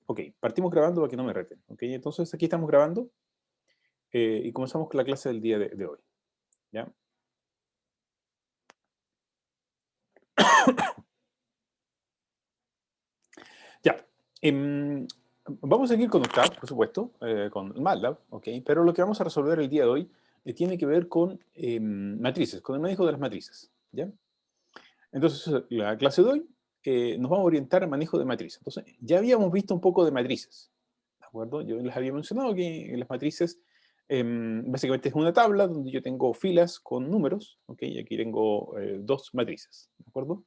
Ok, partimos grabando para que no me reten. Ok, entonces aquí estamos grabando y comenzamos con la clase del día de hoy. ¿Ya? Ya. Vamos a seguir con Octave, por supuesto, con MATLAB, ok, pero lo que vamos a resolver el día de hoy tiene que ver con matrices, con el manejo de las matrices. ¿Ya? Entonces, la clase de hoy nos vamos a orientar al manejo de matrices. Entonces, ya habíamos visto un poco de matrices, ¿de acuerdo? Yo les había mencionado que las matrices básicamente es una tabla donde yo tengo filas con números, ¿ok? Y aquí tengo dos matrices, ¿de acuerdo?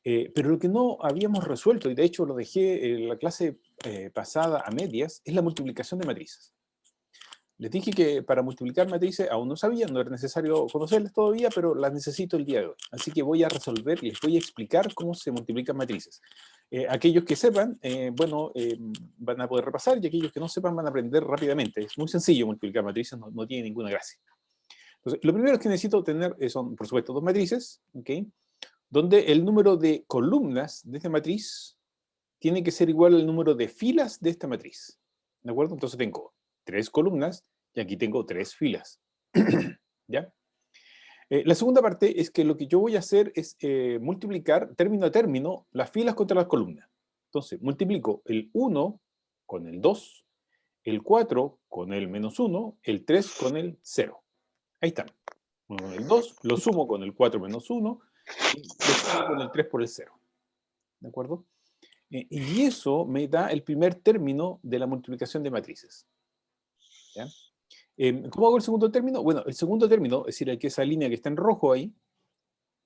Pero lo que no habíamos resuelto, y de hecho lo dejé en la clase pasada a medias, es la multiplicación de matrices. Les dije que para multiplicar matrices aún no sabía, no era necesario conocerlas todavía, pero las necesito el día de hoy. Así que voy a resolver, les voy a explicar cómo se multiplican matrices. Aquellos que sepan, van a poder repasar, y aquellos que no sepan van a aprender rápidamente. Es muy sencillo multiplicar matrices, no tiene ninguna gracia. Entonces, lo primero que necesito tener son, por supuesto, dos matrices, ¿ok? Donde el número de columnas de esta matriz tiene que ser igual al número de filas de esta matriz. ¿De acuerdo? Entonces tengo tres columnas y aquí tengo tres filas. ¿Ya? La segunda parte es que lo que yo voy a hacer es multiplicar término a término las filas contra las columnas. Entonces, multiplico el 1 con el 2, el 4 con el menos 1, el 3 con el 0. Ahí están. 1 con el 2, lo sumo con el 4 menos 1, y lo sumo con el 3 por el 0. ¿De acuerdo? Y eso me da el primer término de la multiplicación de matrices. ¿Ya? ¿Cómo hago el segundo término? Bueno, el segundo término, es decir, esa línea que está en rojo ahí,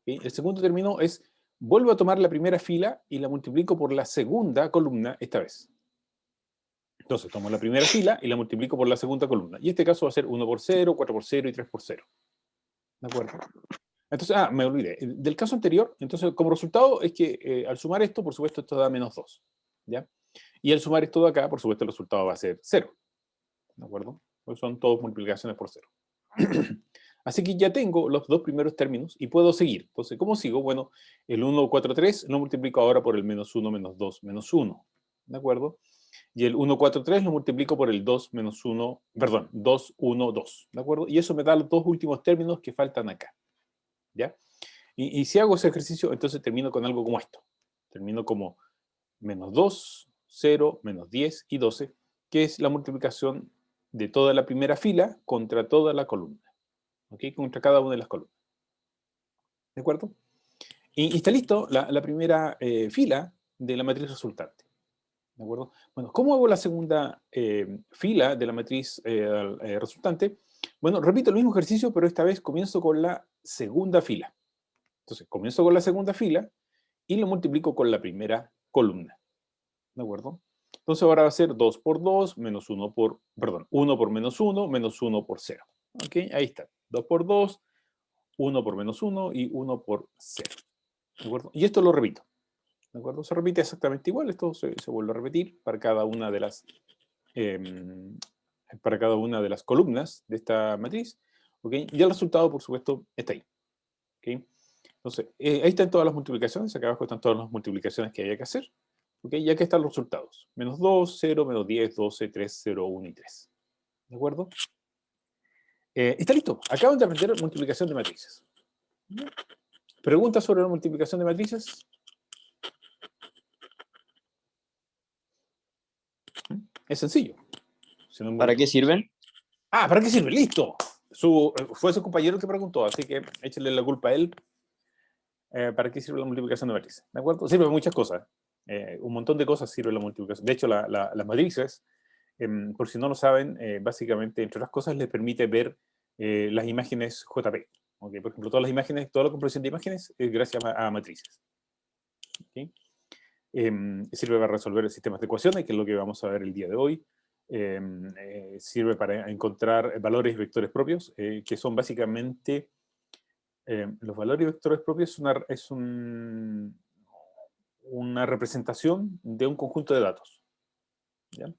¿sí? El segundo término es, vuelvo a tomar la primera fila y la multiplico por la segunda columna esta vez. Entonces, tomo la primera fila y la multiplico por la segunda columna. Y en este caso va a ser 1 por 0, 4 por 0 y 3 por 0. ¿De acuerdo? Entonces, me olvidé. Del caso anterior, entonces, como resultado es que al sumar esto, por supuesto, esto da menos 2. ¿Ya? Y al sumar esto de acá, por supuesto, el resultado va a ser 0. ¿De acuerdo? Pues son todas multiplicaciones por 0. Así que ya tengo los dos primeros términos y puedo seguir. Entonces, ¿cómo sigo? Bueno, el 1, 4, 3 lo multiplico ahora por el menos 1, menos 2, menos 1. ¿De acuerdo? Y el 1, 4, 3 lo multiplico por el 2, menos 1, perdón, 2, 1, 2. ¿De acuerdo? Y eso me da los dos últimos términos que faltan acá. ¿Ya? Y si hago ese ejercicio, entonces termino con algo como esto. Termino como menos 2, 0, menos 10 y 12, que es la multiplicación de toda la primera fila contra toda la columna. ¿Ok? Contra cada una de las columnas. ¿De acuerdo? Y está listo la primera fila de la matriz resultante. ¿De acuerdo? Bueno, ¿cómo hago la segunda fila de la matriz resultante? Bueno, repito el mismo ejercicio, pero esta vez comienzo con la segunda fila. Entonces, comienzo con la segunda fila y lo multiplico con la primera columna. ¿De acuerdo? Entonces ahora va a ser 2 por 2, menos 1 por, perdón, 1 por menos 1, menos 1 por 0. ¿Ok? Ahí está. 2 por 2, 1 por menos 1 y 1 por 0. ¿De acuerdo? Y esto lo repito. ¿De acuerdo? Se repite exactamente igual. Esto se vuelve a repetir para cada una de las columnas de esta matriz. ¿Ok? Y el resultado, por supuesto, está ahí. ¿Ok? Entonces, ahí están todas las multiplicaciones. Acá abajo están todas las multiplicaciones que hay que hacer. ¿Ok? Y aquí están los resultados. Menos 2, 0, menos 10, 12, 3, 0, 1 y 3. ¿De acuerdo? Está listo. Acaban de aprender multiplicación de matrices. ¿Preguntas sobre la multiplicación de matrices? Es sencillo. ¿Para qué sirven? ¿Para qué sirve? ¡Listo! Fue su compañero que preguntó, así que échale la culpa a él. ¿Para qué sirve la multiplicación de matrices? ¿De acuerdo? Sirve muchas cosas. Un montón de cosas sirve la multiplicación. De hecho, las matrices, por si no lo saben, básicamente, entre otras cosas, les permite ver las imágenes JP. ¿Okay? Por ejemplo, todas las imágenes, toda la comprensión de imágenes es gracias a matrices. ¿Okay? Sirve para resolver sistemas de ecuaciones, que es lo que vamos a ver el día de hoy. Sirve para encontrar valores y vectores propios, que son básicamente los valores y vectores propios una representación de un conjunto de datos. ¿Ya?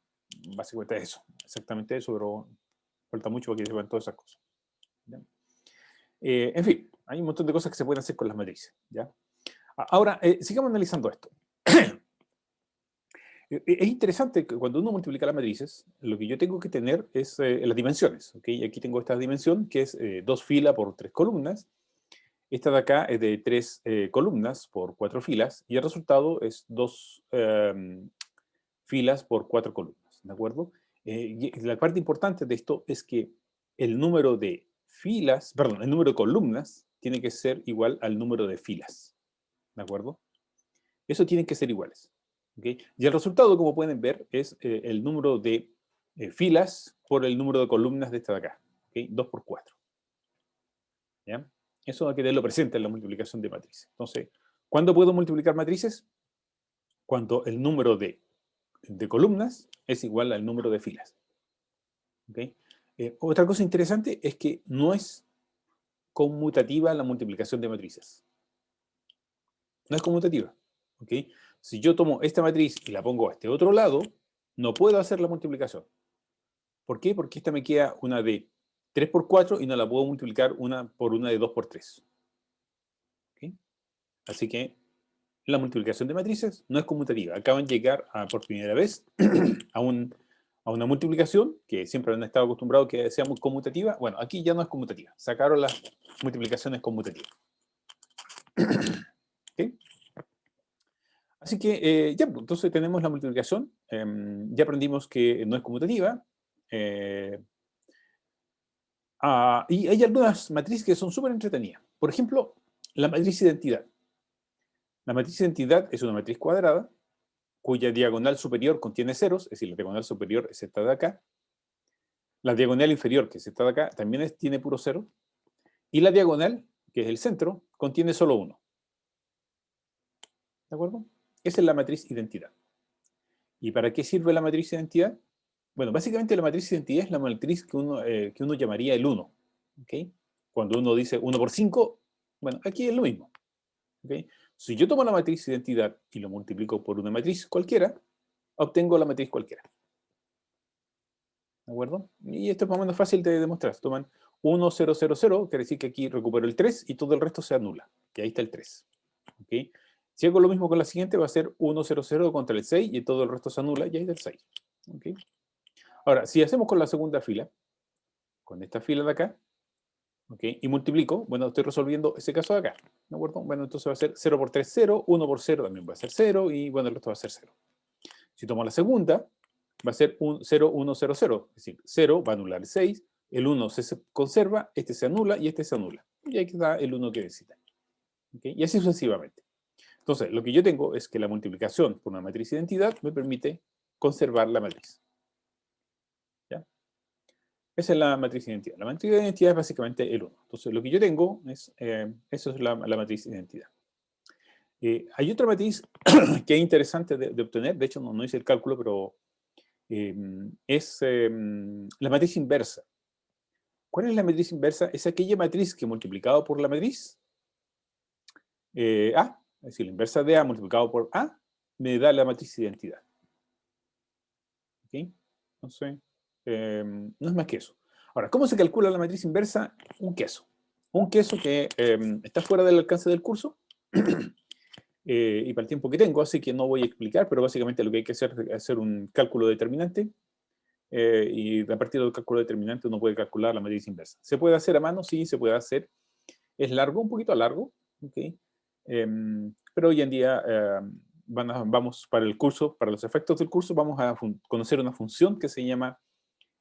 Básicamente eso, exactamente eso, pero falta mucho para que sepan todas esas cosas. ¿Ya? En fin, hay un montón de cosas que se pueden hacer con las matrices. ¿Ya? Ahora, sigamos analizando esto. Es interesante que cuando uno multiplica las matrices, lo que yo tengo que tener es las dimensiones. ¿Okay? Aquí tengo esta dimensión que es 2 filas por 3 columnas. Esta de acá es de 3 columnas por 4 filas. Y el resultado es 2 filas por 4 columnas. ¿De acuerdo? Y la parte importante de esto es que el número de filas, perdón, el número de columnas tiene que ser igual al número de filas. ¿De acuerdo? Eso tienen que ser iguales. ¿Okay? Y el resultado, como pueden ver, es el número de filas por el número de columnas de esta de acá. ¿Okay? 2 por 4. ¿Ya? Eso hay que tenerlo presente en la multiplicación de matrices. Entonces, ¿cuándo puedo multiplicar matrices? Cuando el número de columnas es igual al número de filas. ¿Okay? Otra cosa interesante es que no es conmutativa la multiplicación de matrices. No es conmutativa. ¿Okay? Si yo tomo esta matriz y la pongo a este otro lado, no puedo hacer la multiplicación. ¿Por qué? Porque esta me queda una de 3 por 4 y no la puedo multiplicar por una de 2 por 3. ¿Okay? Así que la multiplicación de matrices no es conmutativa. Acaban de llegar por primera vez a una multiplicación que siempre han estado acostumbrados que sea muy conmutativa. Bueno, aquí ya no es conmutativa. Sacaron las multiplicaciones conmutativas. ¿Okay? Así que ya, entonces tenemos la multiplicación. Ya aprendimos que no es conmutativa. Y hay algunas matrices que son súper entretenidas. Por ejemplo, la matriz identidad. La matriz identidad es una matriz cuadrada cuya diagonal superior contiene ceros, es decir, la diagonal superior es esta de acá. La diagonal inferior, que es esta de acá, también tiene puro cero. Y la diagonal, que es el centro, contiene solo 1. ¿De acuerdo? Esa es la matriz identidad. ¿Y para qué sirve la matriz identidad? Bueno, básicamente la matriz identidad es la matriz que uno llamaría el 1. ¿Okay? Cuando uno dice 1 por 5, bueno, aquí es lo mismo. ¿Okay? Si yo tomo la matriz identidad y lo multiplico por una matriz cualquiera, obtengo la matriz cualquiera. ¿De acuerdo? Y esto es más o menos fácil de demostrar. Toman 1, 0, 0, 0, quiere decir que aquí recupero el 3 y todo el resto se anula. Y ahí está el 3. ¿Okay? Si hago lo mismo con la siguiente, va a ser 1, 0, 0 contra el 6 y todo el resto se anula y ahí está el 6. ¿Okay? Ahora, si hacemos con la segunda fila, con esta fila de acá, ¿okay? Y multiplico, bueno, estoy resolviendo ese caso de acá. ¿De acuerdo? Bueno, entonces va a ser 0 por 3, 0, 1 por 0 también va a ser 0 y bueno, el resto va a ser 0. Si tomo la segunda, va a ser 0, 1, 0, 0. Es decir, 0 va a anular el 6, el 1 se conserva, este se anula y este se anula. Y ahí está el 1 que necesita. ¿Okay? Y así sucesivamente. Entonces, lo que yo tengo es que la multiplicación por una matriz identidad me permite conservar la matriz. ¿Ya? Esa es la matriz identidad. La matriz identidad es básicamente el 1. Entonces, lo que yo tengo es, eso es la matriz identidad. Hay otra matriz que es interesante de obtener, de hecho no hice el cálculo, pero es la matriz inversa. ¿Cuál es la matriz inversa? Es aquella matriz que multiplicado por la matriz A, es decir, la inversa de A multiplicado por A, me da la matriz identidad. ¿Ok? Entonces, no es más que eso. Ahora, ¿cómo se calcula la matriz inversa? Un queso. Un queso que está fuera del alcance del curso y para el tiempo que tengo, así que no voy a explicar, pero básicamente lo que hay que hacer es hacer un cálculo determinante y a partir del cálculo determinante uno puede calcular la matriz inversa. ¿Se puede hacer a mano? Sí, se puede hacer. Es largo, un poquito largo, ¿okay? Pero hoy en día vamos para el curso, para los efectos del curso, vamos a conocer una función que se llama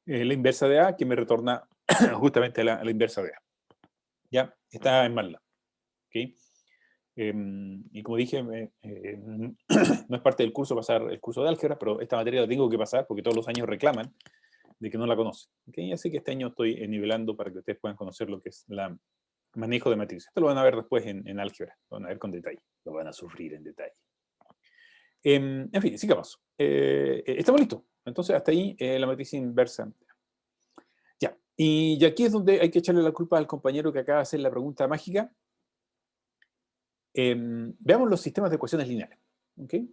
la inversa de A, que me retorna justamente la inversa de A. ¿Ya? Está en MATLAB. ¿Okay? Y como dije, no es parte del curso pasar el curso de álgebra, pero esta materia la tengo que pasar porque todos los años reclaman de que no la conocen. ¿Okay? Así que este año estoy nivelando para que ustedes puedan conocer lo que es el manejo de matrices. Esto lo van a ver después en álgebra, lo van a ver con detalle, lo van a sufrir en detalle. En fin, sigamos. Estamos listos. Entonces, hasta ahí la matriz inversa. Ya. Y aquí es donde hay que echarle la culpa al compañero que acaba de hacer la pregunta mágica. Veamos los sistemas de ecuaciones lineales. ¿Okay?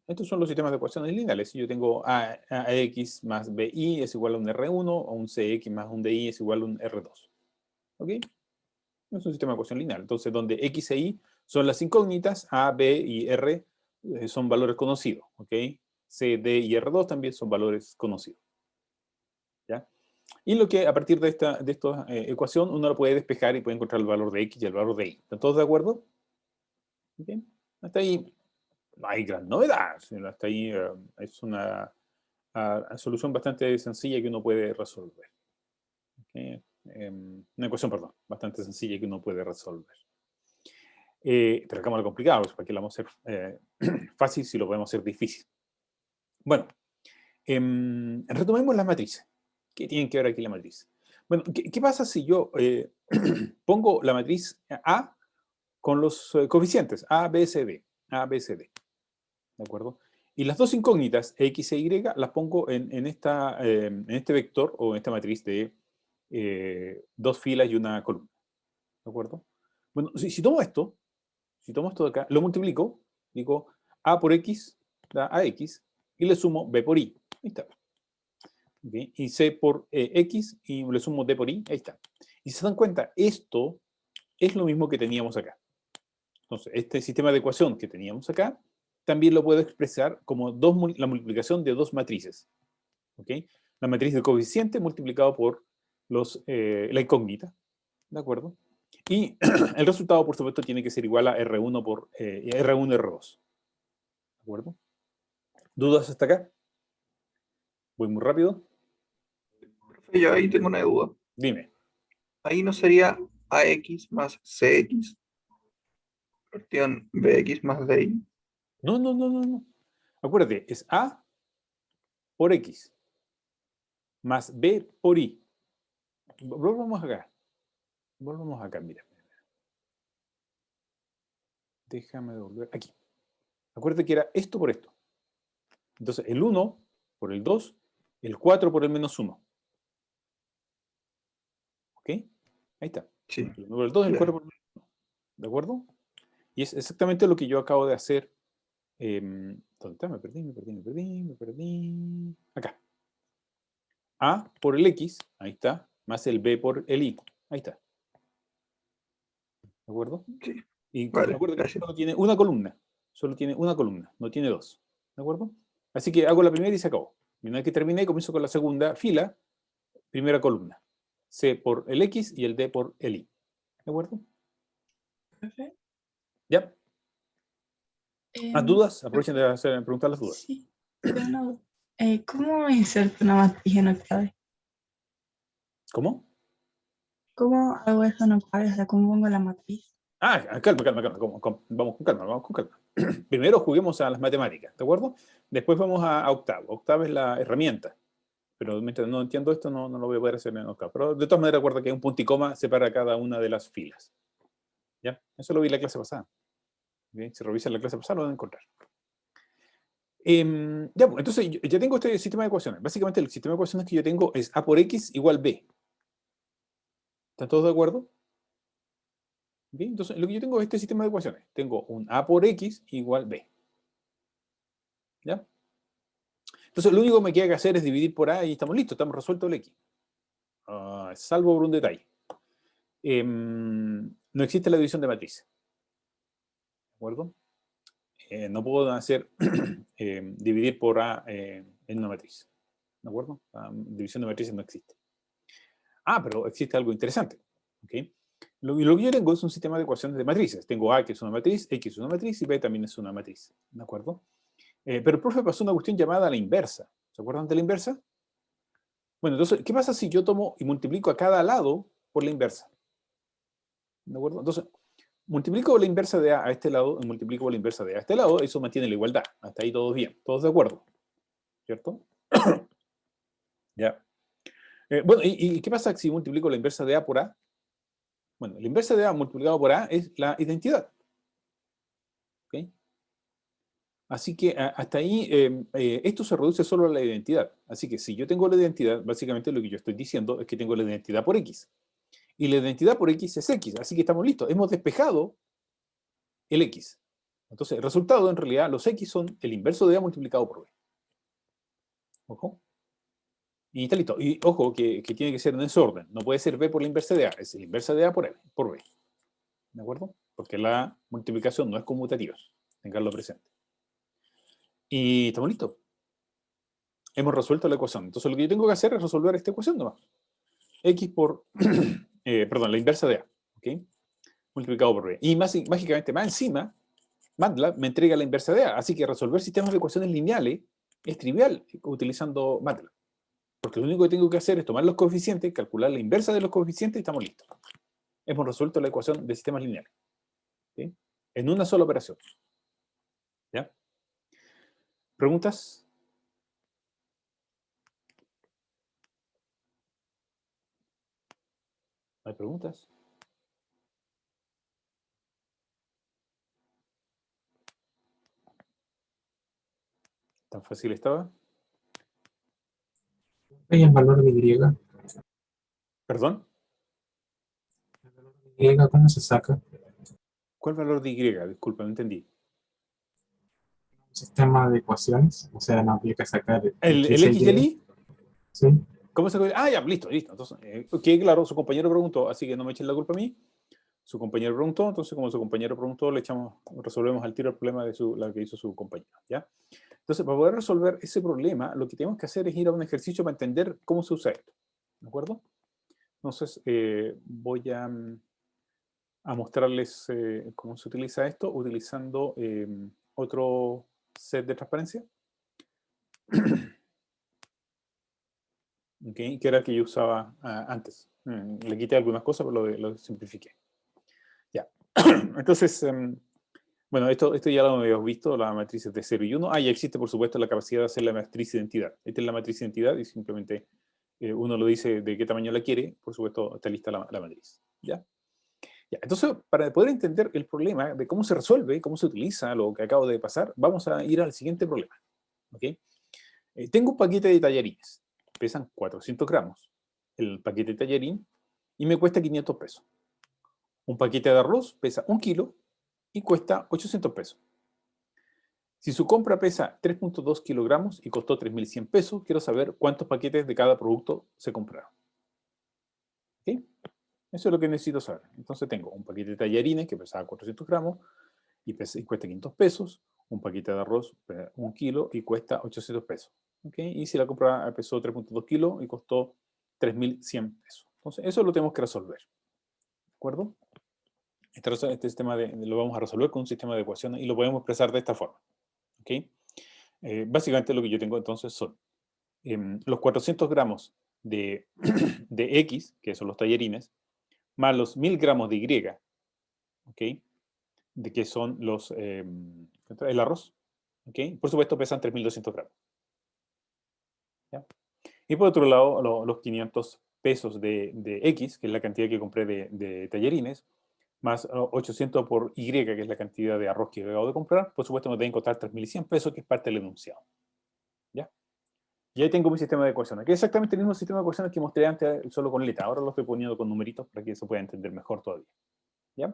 Estos son los sistemas de ecuaciones lineales. Si yo tengo AX más BI es igual a un R1, o un CX más un DI es igual a un R2. ¿Ok? Es un sistema de ecuación lineal. Entonces, donde X e Y son las incógnitas, A, B y R son valores conocidos, ¿ok? C, D y R2 también son valores conocidos. ¿Ya? Y lo que a partir de esta ecuación uno lo puede despejar y puede encontrar el valor de X y el valor de Y. ¿Están todos de acuerdo? ¿Okay? Hasta ahí no hay gran novedad. Hasta ahí es una solución bastante sencilla que uno puede resolver. ¿Okay? Una ecuación, perdón, bastante sencilla que uno puede resolver. Pero acá lo complicado, ¿para qué lo vamos a hacer fácil si lo podemos hacer difícil? Bueno, retomemos las matrices. ¿Qué tienen que ver aquí la matriz? Bueno, ¿qué pasa si yo pongo la matriz A con los coeficientes A, B, C, D? A, B, C, D. ¿De acuerdo? Y las dos incógnitas, X e Y, las pongo en este vector o en esta matriz de dos filas y una columna. ¿De acuerdo? Bueno, si tomo esto de acá, lo multiplico, digo A por X da AX y le sumo B por Y. Ahí está. ¿Okay? Y C por X y le sumo D por Y. Ahí está. Y se dan cuenta, esto es lo mismo que teníamos acá. Entonces, este sistema de ecuación que teníamos acá, también lo puedo expresar como la multiplicación de dos matrices. ¿Okay? La matriz de coeficiente multiplicado por la incógnita. ¿De acuerdo? Y el resultado, por supuesto, tiene que ser igual a R1 por R1 R2. ¿De acuerdo? ¿Dudas hasta acá? Voy muy rápido. Profe, yo ahí tengo una duda. Dime. Ahí no sería AX más CX, partido en BX más DY. No. Acuérdate, es A por X más B por Y. Volvamos acá, mira. Déjame volver aquí. Acuérdate que era esto por esto. Entonces, el 1 por el 2, el 4 por el menos 1. ¿Ok? Ahí está. Sí. El 1 por el 2, el 4 por el menos 1. ¿De acuerdo? Y es exactamente lo que yo acabo de hacer. ¿Dónde está? Me perdí. Acá. A por el X, ahí está, más el B por el Y. Ahí está. ¿De acuerdo? Sí. Y Vale, recuerda que gracias. solo tiene una columna. No tiene dos. ¿De acuerdo? Así que hago la primera y se acabó. Y una vez que terminé, comienzo con la segunda fila, primera columna. C por el X y el D por el Y. ¿De acuerdo? Profe, ¿Ya? ¿Más dudas? Aprovechen de preguntar las dudas. sí, pero no. ¿Cómo inserto una matriz en octaves? ¿Cómo? ¿Cómo hago eso en octaves? O sea, ¿cómo pongo la matriz? Calma. Vamos con calma. Primero juguemos a las matemáticas, ¿de acuerdo? Después vamos a octavo. Octavo es la herramienta. Pero mientras no entiendo esto, no lo voy a poder hacer en octavo. Pero de todas maneras, recuerda que un punto y coma separa cada una de las filas. ¿Ya? Eso lo vi en la clase pasada. ¿Okay? Si revisan la clase pasada, lo van a encontrar. Ya, pues, entonces, ya tengo este sistema de ecuaciones. Básicamente, el sistema de ecuaciones que yo tengo es A por X igual B. ¿Están todos de acuerdo? Bien, entonces, lo que yo tengo es este sistema de ecuaciones. Tengo un A por X igual B. ¿Ya? Entonces, lo único que me queda que hacer es dividir por A y estamos listos, estamos resueltos el X. Salvo por un detalle. No existe la división de matriz. ¿De acuerdo? No puedo hacer dividir por A en una matriz. ¿De acuerdo? La división de matrices no existe. Pero existe algo interesante. ¿Okay? Lo que yo tengo es un sistema de ecuaciones de matrices. Tengo A, que es una matriz, X es una matriz y B también es una matriz. ¿De acuerdo? Pero el profe pasó una cuestión llamada la inversa. ¿Se acuerdan de la inversa? Bueno, entonces, ¿qué pasa si yo tomo y multiplico a cada lado por la inversa? ¿De acuerdo? Entonces, multiplico la inversa de A a este lado y multiplico la inversa de A a este lado, eso mantiene la igualdad. Hasta ahí todos bien, todos de acuerdo. ¿Cierto? Ya. Bueno, ¿y qué pasa si multiplico la inversa de A por A? Bueno, la inversa de A multiplicado por A es la identidad. ¿Ok? Así que hasta ahí, esto se reduce solo a la identidad. Así que si yo tengo la identidad, básicamente lo que yo estoy diciendo es que tengo la identidad por X. Y la identidad por X es X. Así que estamos listos. Hemos despejado el X. Entonces, el resultado, en realidad, los X son el inverso de A multiplicado por B. Ojo. Y está listo. Y ojo, que tiene que ser en ese orden. No puede ser B por la inversa de A. Es la inversa de A por B. ¿De acuerdo? Porque la multiplicación no es conmutativa. Tenganlo presente. Y estamos listos. Hemos resuelto la ecuación. Entonces lo que yo tengo que hacer es resolver esta ecuación nomás. X por, perdón, la inversa de A. ¿Ok? Multiplicado por B. Y mágicamente, más encima, MATLAB me entrega la inversa de A. Así que resolver sistemas de ecuaciones lineales es trivial utilizando MATLAB. Porque lo único que tengo que hacer es tomar los coeficientes, calcular la inversa de los coeficientes y estamos listos. Hemos resuelto la ecuación de sistemas lineales. ¿Sí? En una sola operación. ¿Ya? ¿Preguntas? ¿Hay preguntas? ¿Tan fácil estaba? ¿Y el valor de Y? ¿Perdón? ¿Y cómo se saca? ¿Cuál valor de Y? Disculpa, no entendí. ¿Un sistema de ecuaciones? O sea, no había que sacar ¿El X X y el Y? Sí. ¿Cómo se coge? Ah, ya, listo, listo. Entonces, claro, su compañero preguntó, así que no me echen la culpa a mí. Su compañero preguntó, entonces como su compañero preguntó, resolvemos al tiro el problema de la que hizo su compañero, ¿ya? Entonces, para poder resolver ese problema, lo que tenemos que hacer es ir a un ejercicio para entender cómo se usa esto, ¿de acuerdo? Entonces, voy a mostrarles cómo se utiliza esto utilizando otro set de transparencia. Okay, que era el que yo usaba antes. Le quité algunas cosas, pero lo simplifiqué. Ya. Entonces, bueno, esto ya lo habíamos visto, las matrices de 0 y 1. Ya existe, por supuesto, la capacidad de hacer la matriz de identidad. Esta es la matriz de identidad y simplemente uno lo dice de qué tamaño la quiere. Por supuesto, está lista la matriz. ¿Ya? Ya. Entonces, para poder entender el problema de cómo se resuelve, cómo se utiliza lo que acabo de pasar, vamos a ir al siguiente problema. ¿Okay? Tengo un paquete de tallarines. Pesan 400 gramos el paquete de tallarín y me cuesta 500 pesos. Un paquete de arroz pesa 1 kilo y cuesta 800 pesos. Si su compra pesa 3.2 kilogramos y costó 3.100 pesos, quiero saber cuántos paquetes de cada producto se compraron. ¿Okay? Eso es lo que necesito saber. Entonces tengo un paquete de tallarines que pesaba 400 gramos y cuesta 500 pesos. Un paquete de arroz, 1 kilo y cuesta 800 pesos. ¿Okay? Y si la compra pesó 3.2 kilos y costó 3.100 pesos. Entonces, eso lo tenemos que resolver. ¿De acuerdo? Este sistema lo vamos a resolver con un sistema de ecuaciones y lo podemos expresar de esta forma. ¿Okay? Básicamente lo que yo tengo entonces son los 400 gramos de X, que son los tallarines, más los 1000 gramos de Y, ¿okay? De que son el arroz. ¿Okay? Por supuesto pesan 3200 gramos. ¿Ya? Y por otro lado, los 500 pesos de X, que es la cantidad que compré de tallarines, más 800 por Y, que es la cantidad de arroz que acabo de comprar, por supuesto me deben costar 3.100 pesos, que es parte del enunciado. ¿Ya? Y ahí tengo mi sistema de ecuaciones, que es exactamente el mismo sistema de ecuaciones que mostré antes solo con letras. Ahora lo estoy poniendo con numeritos para que se pueda entender mejor todavía. ¿Ya?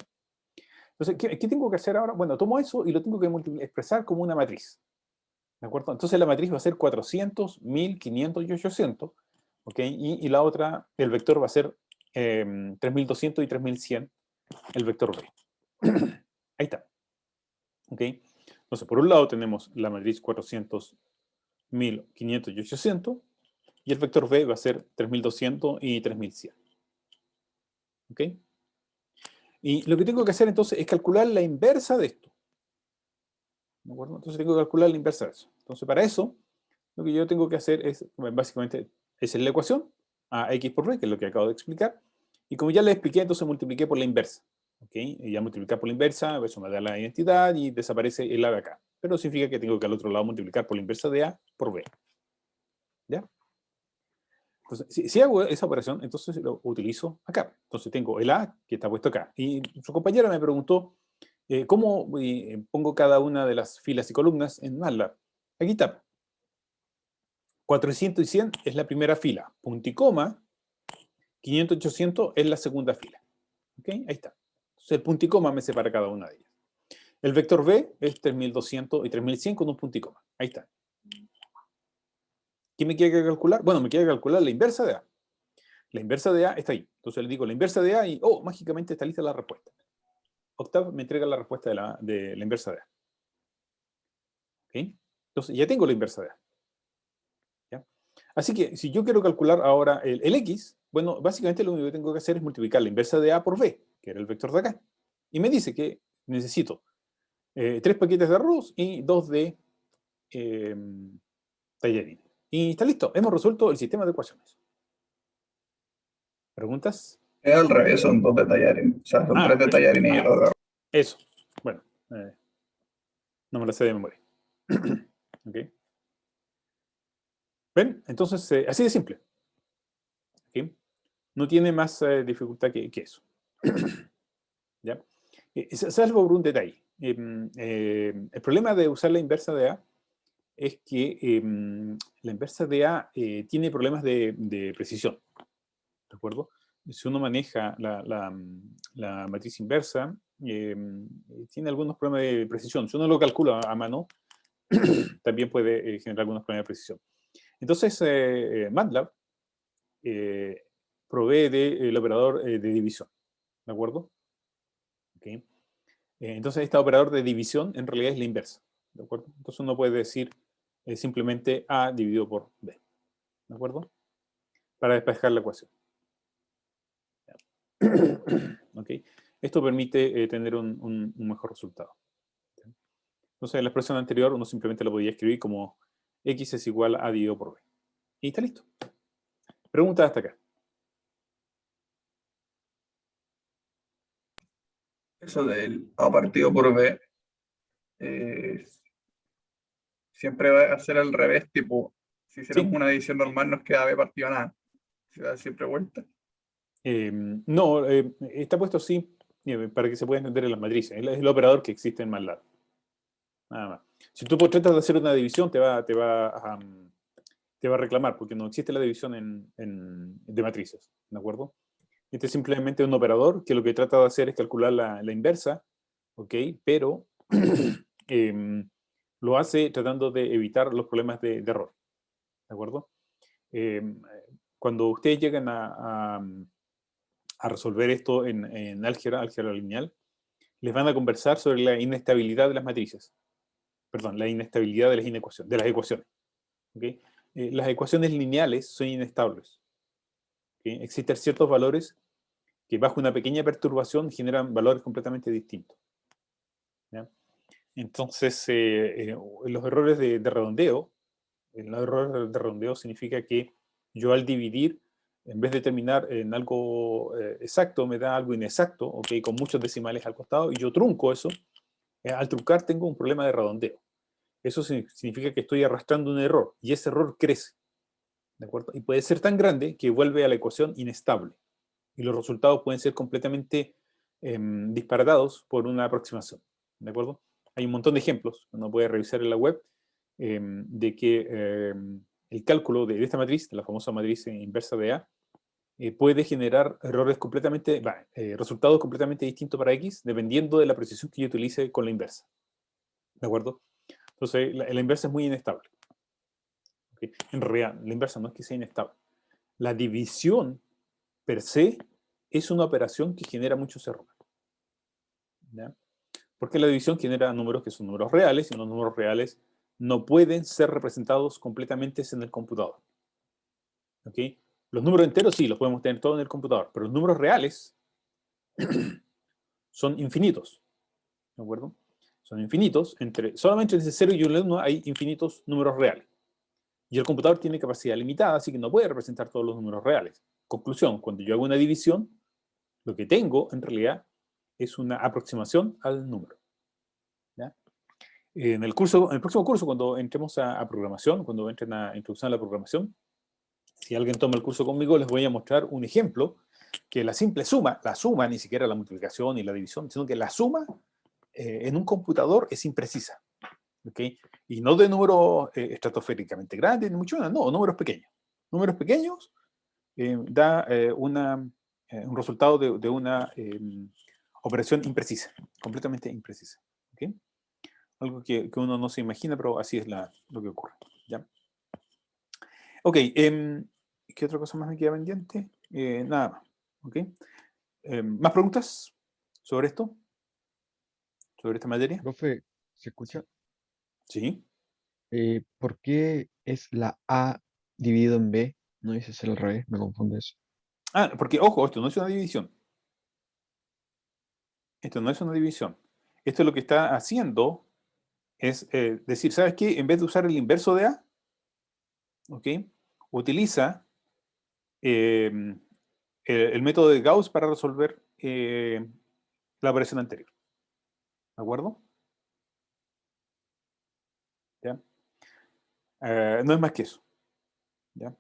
Entonces, ¿qué tengo que hacer ahora? Bueno, tomo eso y lo tengo que expresar como una matriz. ¿De acuerdo? Entonces la matriz va a ser 400, 1000, 500 y 800. ¿Ok? Y la otra, el vector va a ser 3200 y 3100, el vector B. Ahí está. ¿Ok? Entonces, por un lado tenemos la matriz 400, 1000, 500 y 800. Y el vector B va a ser 3200 y 3100. ¿Ok? Y lo que tengo que hacer entonces es calcular la inversa de esto. ¿De acuerdo? Entonces tengo que calcular la inversa de eso. Entonces para eso, lo que yo tengo que hacer es, básicamente, es la ecuación a x por b, que es lo que acabo de explicar. Y como ya le expliqué, entonces multipliqué por la inversa. ¿Ok? Y ya multiplicar por la inversa, eso me da la identidad y desaparece el a de acá. Pero significa que tengo que al otro lado multiplicar por la inversa de a por b. ¿Ya? Entonces, si hago esa operación, entonces lo utilizo acá. Entonces tengo el A que está puesto acá. Y su compañera me preguntó cómo pongo cada una de las filas y columnas en MATLAB. Aquí está. 400 y 100 es la primera fila. Punto y coma. 500 y 800 es la segunda fila. ¿Ok? Ahí está. Entonces el punto y coma me separa cada una de ellas. El vector B es 3200 y 3100 con un punto y coma. Ahí está. ¿Qué me quiere calcular? Bueno, me quiere calcular la inversa de A. La inversa de A está ahí. Entonces le digo la inversa de A y, mágicamente está lista la respuesta. Octave me entrega la respuesta de la inversa de A. ¿Ok? Entonces ya tengo la inversa de A. ¿Ya? Así que si yo quiero calcular ahora el X, bueno, básicamente lo único que tengo que hacer es multiplicar la inversa de A por B, que era el vector de acá. Y me dice que necesito 3 paquetes de arroz y 2 de tallarines. Y está listo. Hemos resuelto el sistema de ecuaciones. ¿Preguntas? Es al revés, son 2 de tallarines. O sea, son 3 de tallarines y 2 de arroz. Eso. Bueno, no me la sé de memoria. ¿Ok? ¿Ven? Entonces, así de simple. ¿Ok? No tiene más dificultad que eso. ¿Ya? Salvo por un detalle. El problema de usar la inversa de A es que la inversa de A tiene problemas de precisión. ¿De acuerdo? Si uno maneja la matriz inversa, tiene algunos problemas de precisión. Si uno lo calcula a mano, también puede generar algunos problemas de precisión. Entonces, MATLAB provee del operador de división. ¿De acuerdo? Okay. Entonces, este operador de división en realidad es la inversa. ¿De acuerdo? Entonces, uno puede decir simplemente A dividido por B. ¿De acuerdo? Para despejar la ecuación. ¿Okay? Esto permite tener un mejor resultado. Entonces, en la expresión anterior, uno simplemente lo podía escribir como X es igual a dividido por B. Y está listo. Pregunta hasta acá. Eso del A partido por B siempre va a ser al revés, tipo, si hiciéramos ¿Sí? una división normal nos queda B partido a nada. Se da siempre vuelta. No, está puesto así para que se pueda entender en las matrices. Es el operador que existe en MATLAB. Nada más. Si tú tratas de hacer una división, te va a reclamar, porque no existe la división de matrices. ¿De acuerdo? Este es simplemente un operador que lo que trata de hacer es calcular la inversa, ¿ok? Pero lo hace tratando de evitar los problemas de error. ¿De acuerdo? Cuando ustedes llegan a resolver esto en álgebra lineal, les van a conversar sobre la inestabilidad de las matrices. Perdón, la inestabilidad de las ecuaciones. ¿Okay? Las ecuaciones lineales son inestables. ¿Okay? Existen ciertos valores que bajo una pequeña perturbación generan valores completamente distintos. ¿Ya? Entonces, los errores de redondeo, los errores de redondeo significa que yo al dividir, en vez de terminar en algo exacto, me da algo inexacto, ¿okay? Con muchos decimales al costado, y yo trunco eso. Al truncar tengo un problema de redondeo. Eso significa que estoy arrastrando un error, y ese error crece. ¿De acuerdo? Y puede ser tan grande que vuelve a la ecuación inestable. Y los resultados pueden ser completamente disparatados por una aproximación. ¿De acuerdo? Hay un montón de ejemplos, uno puede revisar en la web, de que el cálculo de esta matriz, de la famosa matriz inversa de A, puede generar errores completamente, resultados completamente distintos para X, dependiendo de la precisión que yo utilice con la inversa. ¿De acuerdo? Entonces, la inversa es muy inestable. ¿Okay? En realidad, la inversa no es que sea inestable. La división per se es una operación que genera muchos errores. ¿Ya? Porque la división genera números que son números reales, y los números reales no pueden ser representados completamente en el computador. ¿Okay? Los números enteros sí, los podemos tener todos en el computador, pero los números reales son infinitos. ¿De acuerdo? Son infinitos. Solamente entre el 0 y el 1 hay infinitos números reales. Y el computador tiene capacidad limitada, así que no puede representar todos los números reales. Conclusión, cuando yo hago una división, lo que tengo en realidad es una aproximación al número. ¿Ya? En el próximo curso, cuando entremos a programación, cuando entren a introducción a la programación, si alguien toma el curso conmigo, les voy a mostrar un ejemplo que la simple suma, ni siquiera la multiplicación y la división, sino que la suma en un computador es imprecisa. ¿Okay? Y no de números estratosféricamente grandes, ni mucho menos, no, números pequeños. Números pequeños da un resultado de una operación imprecisa, completamente imprecisa. ¿Okay? Algo que uno no se imagina, pero así es lo que ocurre. ¿Ya? Ok, ¿qué otra cosa más me queda pendiente? Nada más. ¿Okay? ¿Más preguntas sobre esto? ¿Sobre esta materia? Profe, ¿se escucha? Sí. ¿Por qué es la A dividido en B? No dice ser al revés, me confunde eso. Ah, porque, ojo, esto no es una división. Esto no es una división. Esto lo que está haciendo es decir, ¿sabes qué? En vez de usar el inverso de A, ¿ok? Utiliza eh, el método de Gauss para resolver la operación anterior. ¿De acuerdo? ¿Ya? No es más que eso. ¿Ya?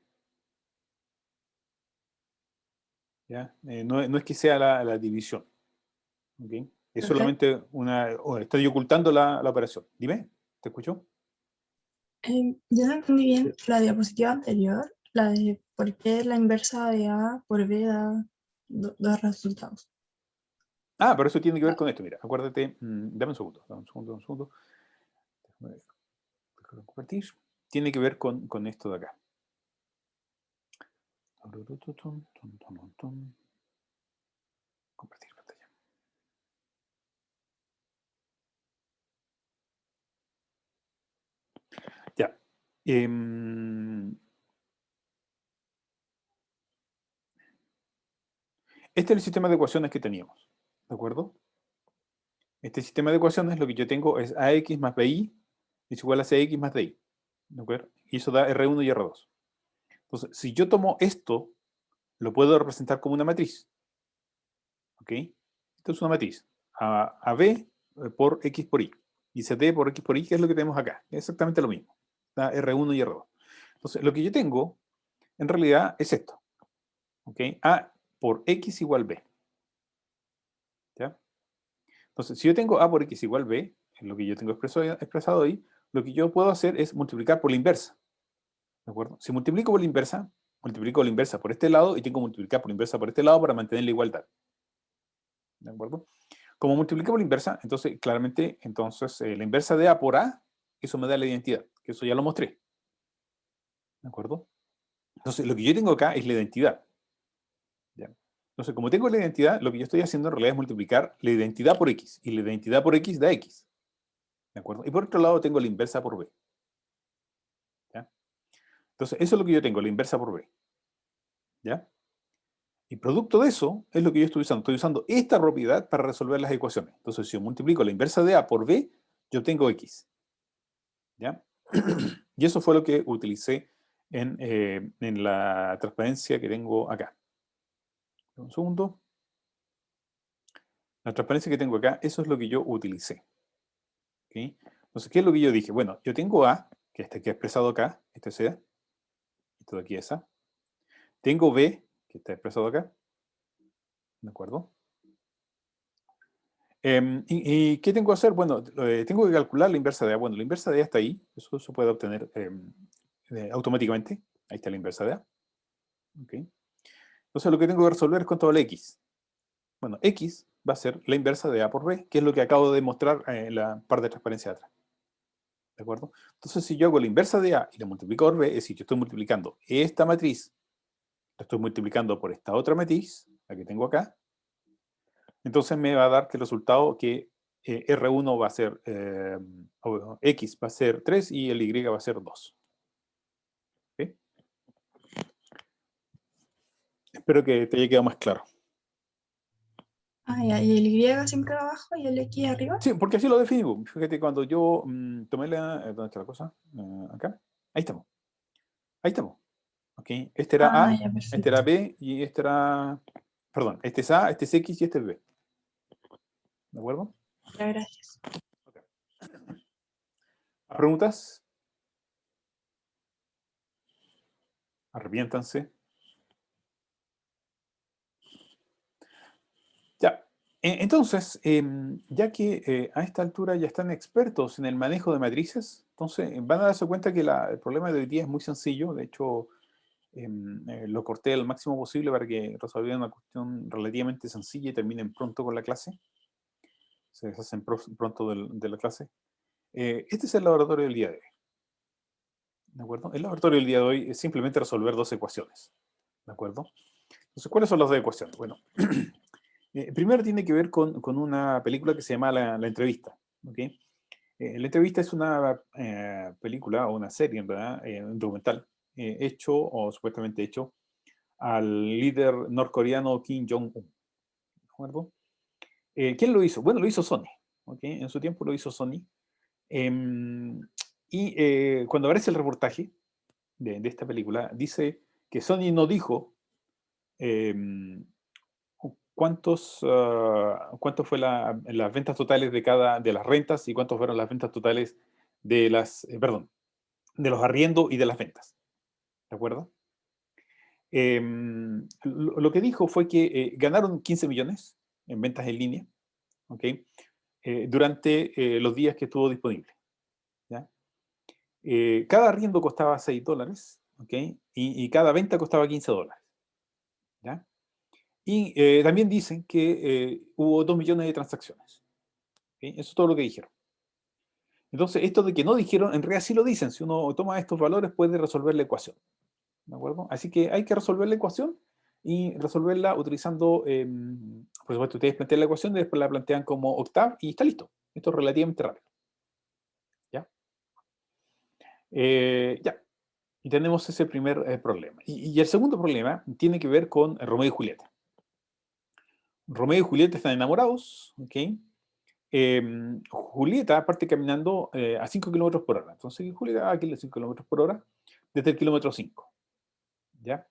¿Ya? No es que sea la división. ¿Ok? Es Perfecto. solamente estoy ocultando la operación. Dime, ¿te escucho? Yo no entendí bien la diapositiva anterior, la de por qué la inversa de A por B da dos resultados. Ah, pero eso tiene que ver con esto. Mira, acuérdate, dame un segundo, dame un segundo, dame un segundo. Déjame compartir. Tiene que ver con esto de acá. Compartir pantalla. Ya. Este es el sistema de ecuaciones que teníamos. ¿De acuerdo? Este sistema de ecuaciones, lo que yo tengo es AX más BI es igual a CX más DI. ¿De acuerdo? Y eso da R1 y R2. Entonces, si yo tomo esto, lo puedo representar como una matriz. ¿Ok? Esto es una matriz. AB por X por Y. Y CD por X por Y, que es lo que tenemos acá. Es exactamente lo mismo. Da R1 y R2. Entonces, lo que yo tengo, en realidad, es esto. ¿Ok? A por X igual B. ¿Ya? Entonces, si yo tengo A por X igual B, en lo que yo tengo expresado ahí, lo que yo puedo hacer es multiplicar por la inversa. ¿De acuerdo? Si multiplico por la inversa, multiplico la inversa por este lado y tengo que multiplicar por la inversa por este lado para mantener la igualdad. ¿De acuerdo? Como multiplico por la inversa, entonces claramente entonces, la inversa de A por A, eso me da la identidad, que eso ya lo mostré. ¿De acuerdo? Entonces, lo que yo tengo acá es la identidad. ¿Ya? Entonces, como tengo la identidad, lo que yo estoy haciendo en realidad es multiplicar la identidad por X. Y la identidad por X da X. ¿De acuerdo? Y por otro lado tengo la inversa por B. ¿Ya? Entonces, eso es lo que yo tengo, la inversa por B. ¿Ya? Y producto de eso es lo que yo estoy usando. Estoy usando esta propiedad para resolver las ecuaciones. Entonces, si yo multiplico la inversa de A por B, yo obtengo X. ¿Ya? Y eso fue lo que utilicé en la transparencia que tengo acá. Un segundo. La transparencia que tengo acá, eso es lo que yo utilicé. ¿Okay? Entonces, ¿qué es lo que yo dije? Bueno, yo tengo A, que este que he expresado acá, este es A, esto de aquí es A. Tengo B, que está expresado acá. ¿De acuerdo? ¿Y qué tengo que hacer? Bueno, tengo que calcular la inversa de A. Bueno, la inversa de A está ahí. Eso se puede obtener automáticamente. Ahí está la inversa de A. ¿Okay? Entonces, lo que tengo que resolver es cuánto vale X. Bueno, X va a ser la inversa de A por B, que es lo que acabo de mostrar en la parte de transparencia de atrás. ¿De acuerdo? Entonces, si yo hago la inversa de A y la multiplico por B, es decir, yo estoy multiplicando esta matriz, la estoy multiplicando por esta otra matriz, la que tengo acá, entonces me va a dar que el resultado que R1 va a ser, X va a ser 3 y el Y va a ser 2. ¿Okay? Espero que te haya quedado más claro. Ah, ya, y el Y siempre va abajo y el X arriba. Sí, porque así lo definimos. Fíjate, cuando yo tomé ¿dónde está la cosa? Acá. Ahí estamos. Ahí estamos. ¿Ok? Este era Ah, A, ya, este era perfecto. B y este era... Perdón, este es A, este es X y este es B. ¿De acuerdo? Ya, gracias. Okay. ¿Preguntas? Arrepiéntanse. Ya. Entonces, ya que a esta altura ya están expertos en el manejo de matrices, entonces van a darse cuenta que el problema de hoy día es muy sencillo. De hecho, lo corté al máximo posible para que resolvieran una cuestión relativamente sencilla y terminen pronto con la clase. Se deshacen pronto de la clase. Este es el laboratorio del día de hoy. ¿De acuerdo? El laboratorio del día de hoy es simplemente resolver dos ecuaciones. ¿De acuerdo? Entonces, ¿cuáles son las dos ecuaciones? Bueno, primero tiene que ver con una película que se llama La Entrevista. ¿Okay? La entrevista es una película o una serie, en verdad, un documental, hecho o supuestamente hecho al líder norcoreano Kim Jong-un. ¿De acuerdo? ¿Quién lo hizo? Bueno, lo hizo Sony. ¿Ok? En su tiempo lo hizo Sony. Cuando aparece el reportaje de esta película, dice que Sony no dijo cuántos fue las ventas totales de las rentas y cuántos fueron las ventas totales de de los arriendos y de las ventas. ¿De acuerdo? Lo que dijo fue que ganaron 15 millones en ventas en línea, ¿ok? Durante los días que estuvo disponible. ¿Ya? Cada arriendo costaba $6, ¿ok? Y cada venta costaba $15. ¿Ya? Y también dicen que hubo 2 millones de transacciones. ¿Ok? Eso es todo lo que dijeron. Entonces, esto de que no dijeron, en realidad sí lo dicen. Si uno toma estos valores, puede resolver la ecuación. ¿De acuerdo? Así que hay que resolver la ecuación y resolverla utilizando, por supuesto, ustedes plantean la ecuación y después la plantean como octav y está listo. Esto es relativamente rápido. ¿Ya? Ya. Y tenemos ese primer problema. Y el segundo problema tiene que ver con Romeo y Julieta. Romeo y Julieta están enamorados, ¿ok? Julieta parte caminando a 5 kilómetros por hora. Entonces Julieta va a 5 kilómetros por hora desde el kilómetro 5. ¿Ya?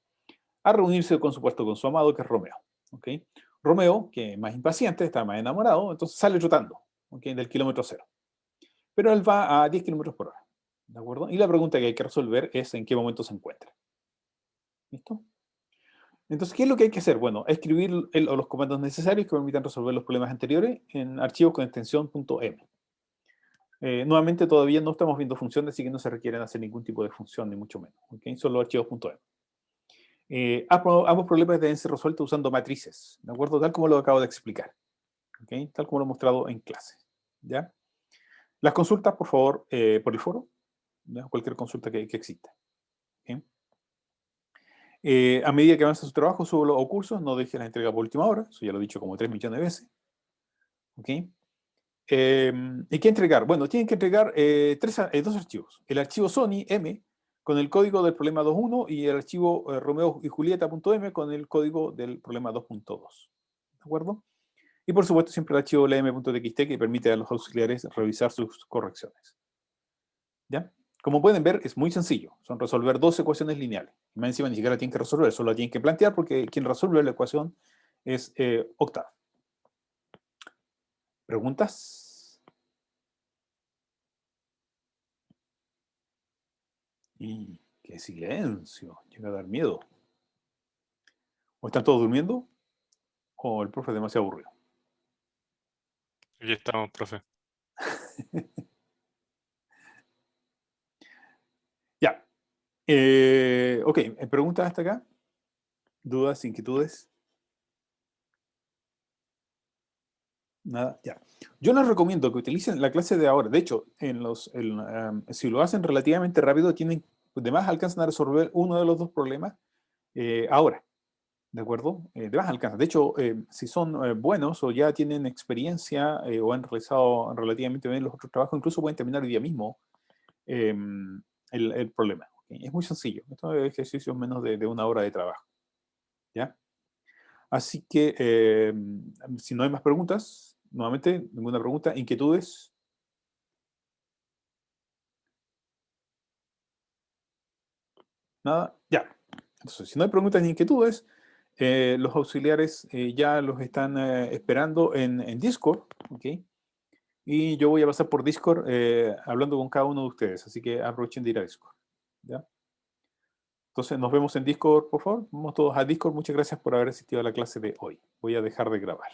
A reunirse, con supuesto, con su amado, que es Romeo. ¿Ok? Romeo, que es más impaciente, está más enamorado, entonces sale trotando, ¿ok? Del kilómetro 0. Pero él va a 10 kilómetros por hora. ¿De acuerdo? Y la pregunta que hay que resolver es en qué momento se encuentra. ¿Listo? Entonces, ¿qué es lo que hay que hacer? Bueno, escribir los comandos necesarios que permitan resolver los problemas anteriores en archivos con extensión .m. Nuevamente, todavía no estamos viendo funciones, así que no se requieren hacer ningún tipo de función, ni mucho menos. ¿Okay? Solo archivos .m. Ambos problemas deben ser resueltos usando matrices, ¿de acuerdo? Tal como lo acabo de explicar. ¿Okay? Tal como lo he mostrado en clase. ¿Ya? Las consultas, por favor, por el foro. ¿Ya? Cualquier consulta que exista. ¿Okay? A medida que avanza su trabajo, sube los cursos, no deje la entrega por última hora. Eso ya lo he dicho como 3 millones de veces. ¿Ok? ¿Y qué entregar? Bueno, tienen que entregar dos archivos. El archivo Sony M con el código del problema 2.1 y el archivo Romeo y Julieta.m con el código del problema 2.2. ¿De acuerdo? Y por supuesto siempre el archivo lm.txt que permite a los auxiliares revisar sus correcciones. ¿Ya? Como pueden ver, es muy sencillo. Son resolver dos ecuaciones lineales. Y más encima ni siquiera la tienen que resolver, solo la tienen que plantear porque quien resuelve la ecuación es Octave. ¿Preguntas? Y qué silencio. Llega a dar miedo. ¿O están todos durmiendo? ¿O el profe es demasiado aburrido? Aquí estamos, profe. Ya. Ok, ¿preguntas hasta acá? ¿Dudas, inquietudes? Nada, ya. Yo les recomiendo que utilicen la clase de ahora. De hecho, si lo hacen relativamente rápido, además alcanzan a resolver uno de los dos problemas ahora. ¿De acuerdo? De más alcanzan. De hecho, si son buenos o ya tienen experiencia o han realizado relativamente bien los otros trabajos, incluso pueden terminar hoy día mismo el problema. ¿Okay? Es muy sencillo. Estos ejercicios menos de una hora de trabajo. ¿Ya? Así que, si no hay más preguntas, nuevamente, ninguna pregunta, inquietudes. Nada, ya. Entonces, si no hay preguntas ni inquietudes, los auxiliares ya los están esperando en Discord, ¿ok? Y yo voy a pasar por Discord hablando con cada uno de ustedes, así que aprovechen de ir a Discord, ¿ya? Entonces, nos vemos en Discord, por favor. Vamos todos a Discord. Muchas gracias por haber asistido a la clase de hoy. Voy a dejar de grabar.